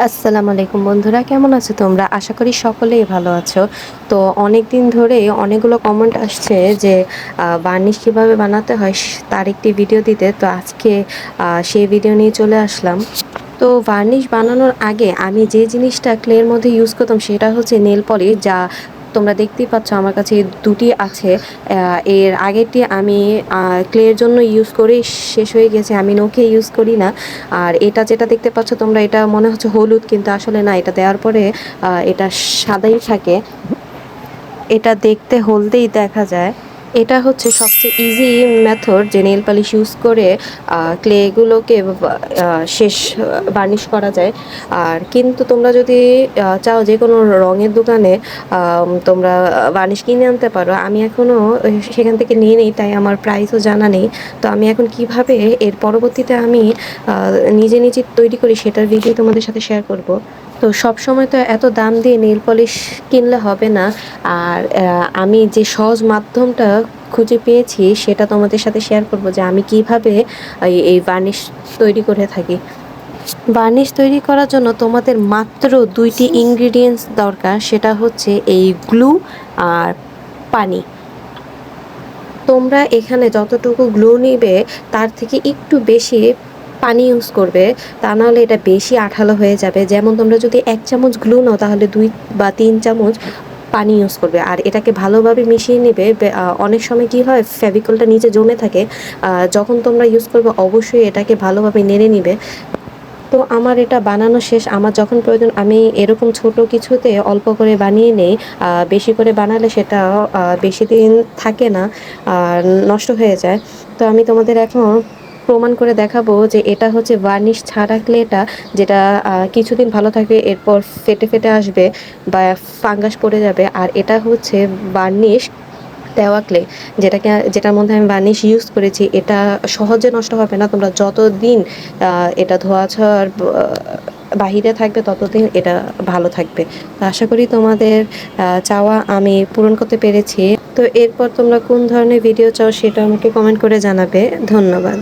আসসালামু আলাইকুম বন্ধুরা, কেমন আছো তোমরা? আশা করি সকলেই ভালো আছো। তো অনেক দিন ধরে অনেকগুলো কমেন্ট আসছে যে বার্নিশ কীভাবে বানাতে হয় তার একটি ভিডিও দিতে। তো আজকে সেই ভিডিও নিয়ে চলে আসলাম। তো ভার্নিশ বানানোর আগে আমি যে জিনিসটা ক্লের মধ্যে ইউজ করতাম সেটা হচ্ছে নেল পলিশ, যা তোমরা দেখতেই পাচ্ছ আমার কাছে দুটি আছে। এর আগেরটি আমি ক্লের জন্য ইউজ করে শেষ হয়ে গেছে, আমি নখে ইউজ করি না। আর এটা যেটা দেখতে পাচ্ছ তোমরা, এটা মনে হচ্ছে হলুদ, কিন্তু আসলে না, এটা দেওয়ার পরে এটা সাদাই থাকে, এটা দেখতে হলদেই দেখা যায়। এটা হচ্ছে সবচেয়ে ইজি মেথড যে নেল পালিশ ইউজ করে ক্লেগুলোকে শেষ বার্নিশ করা যায়। আর কিন্তু তোমরা যদি চাও যে কোনো রঙের দোকানে তোমরা বার্নিশ কিনে আনতে পারো। আমি এখনও সেখান থেকে নিয়ে নিই, তাই আমার প্রাইসও জানা নেই। তো আমি এখন কিভাবে এর পরবর্তীতে আমি নিজে নিজে তৈরি করি সেটার ভিডিও তোমাদের সাথে শেয়ার করব। তো সব সময় তো এত দাম দিয়ে নেল পলিশ কিনলে হবে না। আর আমি যে সহজ মাধ্যমটা খুঁজে পেয়েছি সেটা তোমাদের সাথে শেয়ার করব, যে আমি কিভাবে এই বার্নিশ তৈরি করে থাকি। বার্নিশ তৈরি করার জন্য তোমাদের মাত্র দুইটি ইনগ্রিডিয়েন্টস দরকার, সেটা হচ্ছে এই গ্লু আর পানি। তোমরা এখানে যতটুকু গ্লু নিবে তার থেকে একটু বেশি পানি ইউজ করবে, তা নাহলে এটা বেশি আঠালো হয়ে যাবে। যেমন তোমরা যদি 1 চামচ গ্লু নাও তাহলে 2 বা 3 চামচ পানি ইউজ করবে, আর এটাকে ভালোভাবে মিশিয়ে নেবে। অনেক সময় কি হয়, ফেভিকলটা নিচে জমে থাকে। যখন তোমরা ইউজ করবে অবশ্যই এটাকে ভালোভাবে নেড়ে নিবে। তো আমার এটা বানানো শেষ। আমার যখন প্রয়োজন আমি এরকম ছোট কিছুতে অল্প করে বানিয়ে নেই। বেশি করে বানালে সেটা বেশি দিন থাকে না, আর নষ্ট হয়ে যায়। তো আমি তোমাদের এখন প্রমাণ করে দেখাবো যে এটা হচ্ছে ভার্নিশ ছাড়া ক্লেটা, যেটা কিছুদিন ভালো থাকবে, এরপর ফেটে ফেটে আসবে বা ফাঙ্গাস পড়ে যাবে। আর এটা হচ্ছে বার্নিশ দেওয়া ক্লে, যেটার মধ্যে আমি বার্নিশ ইউজ করেছি। এটা সহজে নষ্ট হবে না, তোমরা যতদিন এটা ধোয়া ছোঁয়ার বাহিরে থাকবে ততদিন এটা ভালো থাকবে। তো আশা করি তোমাদের চাওয়া আমি পূরণ করতে পেরেছি। তো এরপর তোমরা কোন ধরনের ভিডিও চাও সেটা আমাকে কমেন্ট করে জানাবে। ধন্যবাদ।